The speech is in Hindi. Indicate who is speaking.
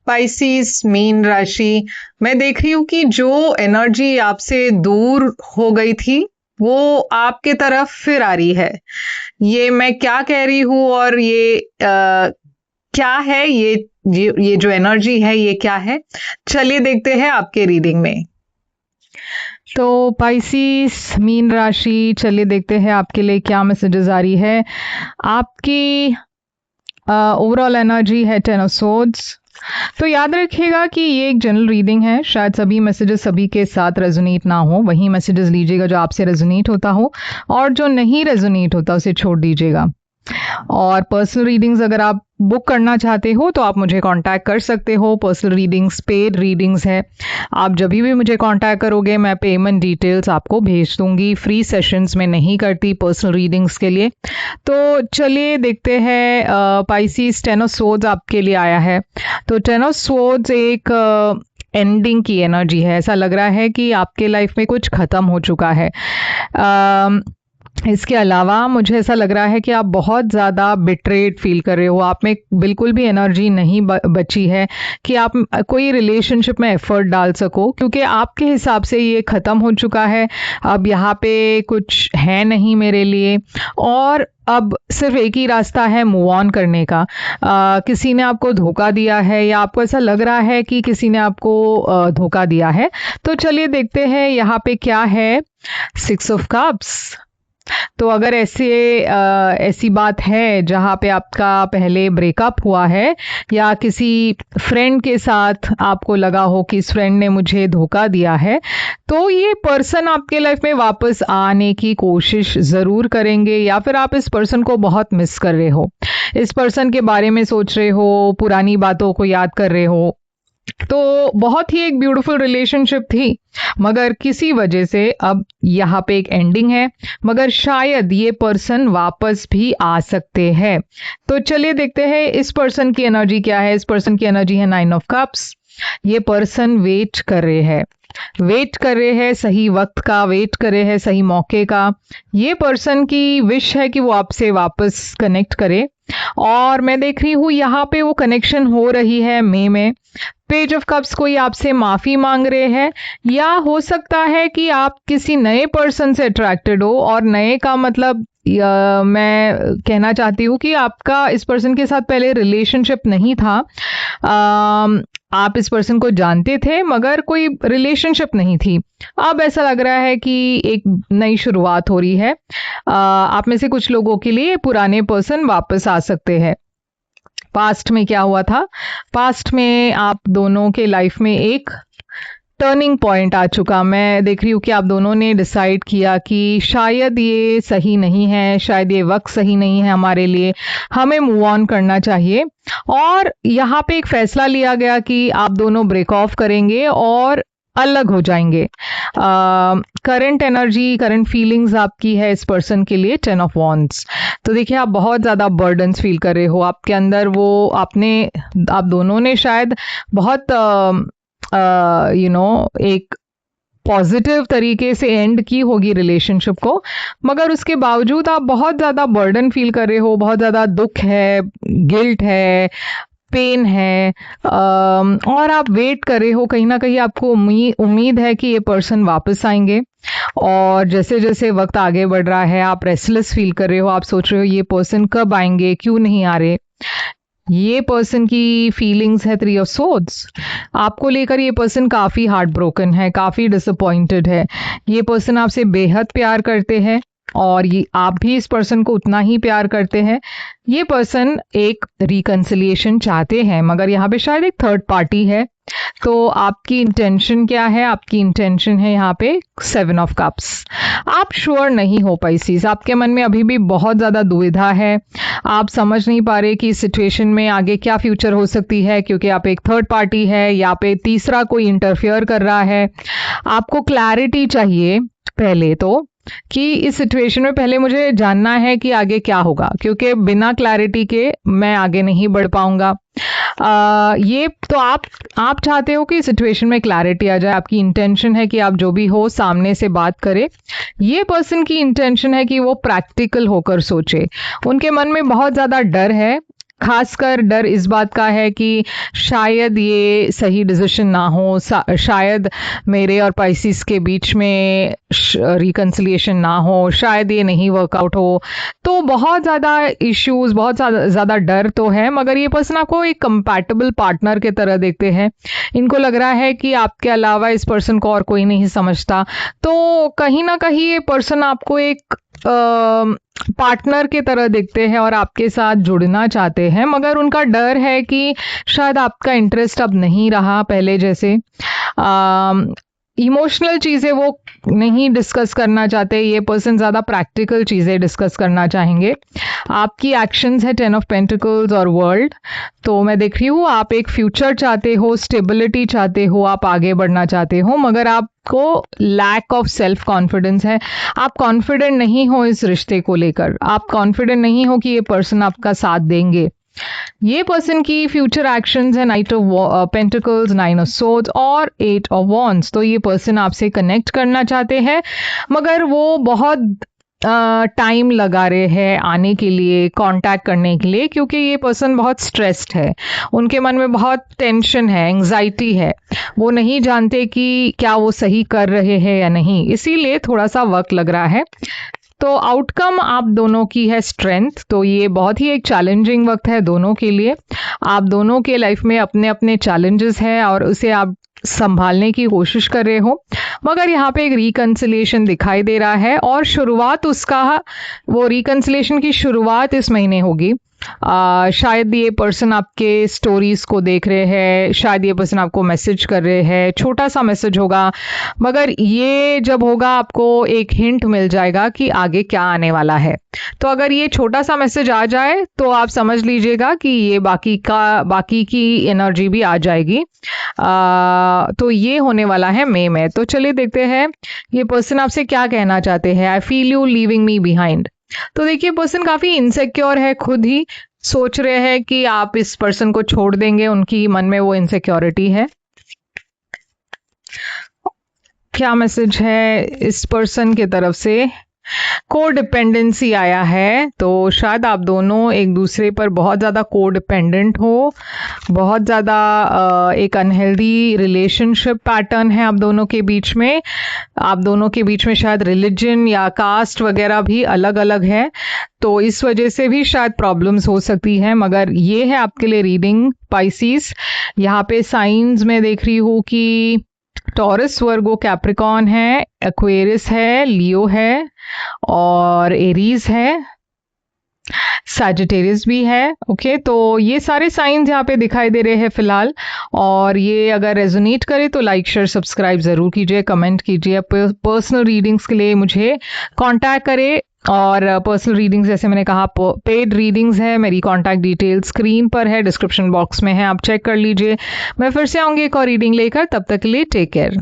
Speaker 1: स्पाइसिस मीन राशि, मैं देख रही हूँ कि जो एनर्जी आपसे दूर हो गई थी वो आपके तरफ फिर आ रही है। ये मैं क्या कह रही हूँ और ये क्या है, ये जो एनर्जी है ये क्या है? चलिए देखते हैं आपके रीडिंग में।
Speaker 2: तो पाइसिस मीन राशि, चलिए देखते हैं आपके लिए क्या मैसेजेस आ रही है। आपकी ओवरऑल एनर्जी है 10 ऑफ सोर्ड्स। तो याद रखिएगा कि ये एक जनरल रीडिंग है, शायद सभी मैसेजेस सभी के साथ रेजोनेट ना हो, वही मैसेजेस लीजिएगा जो आपसे रेजोनेट होता हो, और जो नहीं रेजोनेट होता उसे छोड़ दीजिएगा। और पर्सनल रीडिंग्स अगर आप बुक करना चाहते हो तो आप मुझे कांटेक्ट कर सकते हो। पर्सनल रीडिंग्स पेड रीडिंग्स है, आप जब भी मुझे कांटेक्ट करोगे मैं पेमेंट डिटेल्स आपको भेज दूंगी। फ्री सेशंस में नहीं करती पर्सनल रीडिंग्स के लिए। तो चलिए देखते हैं। पाइसिस 10 ऑफ सोर्ड्स आपके लिए आया है। तो 10 ऑफ सोर्ड्स एक एंडिंग की एनर्जी है। ऐसा लग रहा है कि आपके लाइफ में कुछ खत्म हो चुका है। इसके अलावा मुझे ऐसा लग रहा है कि आप बहुत ज़्यादा बिट्रेड फील कर रहे हो। आप में बिल्कुल भी एनर्जी नहीं बची है कि आप कोई रिलेशनशिप में एफर्ट डाल सको, क्योंकि आपके हिसाब से ये ख़त्म हो चुका है। अब यहाँ पे कुछ है नहीं मेरे लिए, और अब सिर्फ एक ही रास्ता है मूव ऑन करने का। किसी ने आपको धोखा दिया है या आपको ऐसा लग रहा है कि किसी ने आपको धोखा दिया है। तो चलिए देखते हैं यहाँ पे क्या है। 6 ऑफ कप्स। तो अगर ऐसी बात है जहाँ पे आपका पहले ब्रेकअप हुआ है या किसी फ्रेंड के साथ आपको लगा हो कि इस फ्रेंड ने मुझे धोखा दिया है, तो ये पर्सन आपके लाइफ में वापस आने की कोशिश ज़रूर करेंगे, या फिर आप इस पर्सन को बहुत मिस कर रहे हो, इस पर्सन के बारे में सोच रहे हो, पुरानी बातों को याद कर रहे हो। तो बहुत ही एक ब्यूटीफुल रिलेशनशिप थी, मगर किसी वजह से अब यहाँ पे एक एंडिंग है, मगर शायद ये पर्सन वापस भी आ सकते हैं। तो चलिए देखते हैं इस पर्सन की एनर्जी क्या है। इस पर्सन की एनर्जी है 9 ऑफ कप्स। ये पर्सन वेट कर रहे हैं सही वक्त का, वेट कर रहे हैं सही मौके का। ये पर्सन की विश है कि वो आपसे वापस कनेक्ट करे, और मैं देख रही हूँ यहाँ पे वो कनेक्शन हो रही है मई में। पेज ऑफ कप्स कोई आपसे माफी मांग रहे हैं, या हो सकता है कि आप किसी नए पर्सन से अट्रैक्टेड हो, और नए का मतलब मैं कहना चाहती हूँ कि आपका इस पर्सन के साथ पहले रिलेशनशिप नहीं था। आप इस पर्सन को जानते थे मगर कोई रिलेशनशिप नहीं थी। अब ऐसा लग रहा है कि एक नई शुरुआत हो रही है। आप में से कुछ लोगों के लिए पुराने पर्सन वापस आ सकते हैं। पास्ट में क्या हुआ था? पास्ट में आप दोनों के लाइफ में एक टर्निंग पॉइंट आ चुका। मैं देख रही हूँ कि आप दोनों ने डिसाइड किया कि शायद ये सही नहीं है, शायद ये वक्त सही नहीं है हमारे लिए, हमें मूव ऑन करना चाहिए। और यहाँ पे एक फैसला लिया गया कि आप दोनों ब्रेक ऑफ करेंगे और अलग हो जाएंगे। करंट एनर्जी, करंट फीलिंग्स आपकी है इस पर्सन के लिए 10 ऑफ वॉन्ड्स। तो देखिए आप बहुत ज़्यादा बर्डन्स फील कर रहे हो आपके अंदर। वो आप दोनों ने शायद बहुत एक पॉजिटिव तरीके से एंड की होगी रिलेशनशिप को, मगर उसके बावजूद आप बहुत ज़्यादा बर्डन फील कर रहे हो, बहुत ज़्यादा दुख है, गिल्ट है, पेन है, और आप वेट कर रहे हो। कहीं ना कहीं आपको उम्मीद है कि ये पर्सन वापस आएंगे, और जैसे जैसे वक्त आगे बढ़ रहा है आप रेस्टलेस फील कर रहे हो। आप सोच रहे हो ये पर्सन कब आएंगे, क्यों नहीं आ रहे। ये पर्सन की फीलिंग्स है 3 ऑफ सोर्ड्स। आपको लेकर ये पर्सन काफ़ी हार्ट ब्रोकन है, काफ़ी डिसअपॉइंटेड है। ये पर्सन आपसे बेहद प्यार करते हैं, और ये आप भी इस पर्सन को उतना ही प्यार करते हैं। ये पर्सन एक रिकन्सिलिएशन चाहते हैं, मगर यहाँ पे शायद एक थर्ड पार्टी है। तो आपकी इंटेंशन क्या है? आपकी इंटेंशन है यहाँ पे 7 ऑफ कप्स। आप श्योर नहीं हो पाइसिस, आपके मन में अभी भी बहुत ज़्यादा दुविधा है। आप समझ नहीं पा रहे कि इस सिचुएशन में आगे क्या फ्यूचर हो सकती है, क्योंकि आप एक थर्ड पार्टी है या पे तीसरा कोई इंटरफियर कर रहा है। आपको क्लैरिटी चाहिए पहले तो, कि इस सिचुएशन में पहले मुझे जानना है कि आगे क्या होगा, क्योंकि बिना क्लैरिटी के मैं आगे नहीं बढ़ पाऊंगा। ये तो आप चाहते हो कि सिचुएशन में क्लैरिटी आ जाए। आपकी इंटेंशन है कि आप जो भी हो सामने से बात करें। ये पर्सन की इंटेंशन है कि वो प्रैक्टिकल होकर सोचे। उनके मन में बहुत ज़्यादा डर है खासकर डर इस बात का है कि शायद ये सही डिसीजन ना हो, शायद मेरे और पाइसिस के बीच में रिकंसिलिएशन ना हो, शायद ये नहीं वर्कआउट हो। तो बहुत ज़्यादा इश्यूज, बहुत ज़्यादा डर तो है, मगर ये पर्सन आपको एक कंपैटिबल पार्टनर के तरह देखते हैं। इनको लग रहा है कि आपके अलावा इस पर्सन को और कोई नहीं समझता। तो कहीं ना कहीं ये पर्सन आपको एक पार्टनर के तरह देखते हैं और आपके साथ जुड़ना चाहते हैं, मगर उनका डर है कि शायद आपका इंटरेस्ट अब नहीं रहा पहले जैसे। इमोशनल चीज़ें वो नहीं डिस्कस करना चाहते, ये पर्सन ज़्यादा प्रैक्टिकल चीज़ें डिस्कस करना चाहेंगे। आपकी एक्शंस है 10 ऑफ पेंटिकल्स और वर्ल्ड। तो मैं देख रही हूँ आप एक फ्यूचर चाहते हो, स्टेबिलिटी चाहते हो, आप आगे बढ़ना चाहते हो, मगर आपको लैक ऑफ सेल्फ कॉन्फिडेंस है। आप कॉन्फिडेंट नहीं हो इस रिश्ते को लेकर, आप कॉन्फिडेंट नहीं हो कि ये पर्सन आपका साथ देंगे। ये पर्सन की फ्यूचर एक्शंस है night of pentacles, 9 of swords और 8 ऑफ वॉन्ड्स। तो ये पर्सन आपसे कनेक्ट करना चाहते हैं, मगर वो बहुत टाइम लगा रहे हैं आने के लिए, कांटेक्ट करने के लिए, क्योंकि ये पर्सन बहुत स्ट्रेस्ड है। उनके मन में बहुत टेंशन है, एंग्जाइटी है। वो नहीं जानते कि क्या वो सही कर रहे हैं या नहीं, इसीलिए थोड़ा सा वक्त लग रहा है। तो आउटकम आप दोनों की है स्ट्रेंथ। तो ये बहुत ही एक चैलेंजिंग वक्त है दोनों के लिए। आप दोनों के लाइफ में अपने अपने चैलेंजेस हैं और उसे आप संभालने की कोशिश कर रहे हो, मगर यहाँ पे एक रिकंसिलिएशन दिखाई दे रहा है और शुरुआत उसका, वो रिकंसिलिएशन की शुरुआत इस महीने होगी। शायद ये पर्सन आपके स्टोरीज को देख रहे हैं, शायद ये पर्सन आपको मैसेज कर रहे हैं, छोटा सा मैसेज होगा, मगर ये जब होगा आपको एक हिंट मिल जाएगा कि आगे क्या आने वाला है। तो अगर ये छोटा सा मैसेज आ जाए तो आप समझ लीजिएगा कि ये बाकी की एनर्जी भी आ जाएगी। तो ये होने वाला है मई में। तो चलिए देखते हैं ये पर्सन आपसे क्या कहना चाहते हैं। I feel you leaving me behind. तो देखिए पर्सन काफी इनसिक्योर है, खुद ही सोच रहे हैं कि आप इस पर्सन को छोड़ देंगे, उनकी मन में वो इनसिक्योरिटी है। क्या मैसेज है इस पर्सन की तरफ से? कोडिपेंडेंसी आया है। तो शायद आप दोनों एक दूसरे पर बहुत ज़्यादा कोडिपेंडेंट हो, बहुत ज़्यादा एक अनहेल्दी रिलेशनशिप पैटर्न है आप दोनों के बीच में। आप दोनों के बीच में शायद रिलीजन या कास्ट वगैरह भी अलग अलग है, तो इस वजह से भी शायद प्रॉब्लम्स हो सकती है। मगर ये है आपके लिए रीडिंग पाइसिस। यहाँ पे साइंस में देख रही हूँ कि टॉरस, वर्गो, कैप्रिकॉन है, एक्वेरियस है, लियो है और एरीज है, सैजिटेरियस भी है। ओके, तो ये सारे साइंस यहाँ पे दिखाई दे रहे हैं फिलहाल। और ये अगर रेजोनेट करे तो लाइक, शेयर, सब्सक्राइब जरूर कीजिए, कमेंट कीजिए। पर्सनल रीडिंग्स के लिए मुझे कांटेक्ट करें। और पर्सनल रीडिंग्स जैसे मैंने कहा पेड रीडिंग्स है, मेरी कांटेक्ट डिटेल स्क्रीन पर है, डिस्क्रिप्शन बॉक्स में है, आप चेक कर लीजिए। मैं फिर से आऊँगी एक और रीडिंग लेकर, तब तक के लिए टेक केयर।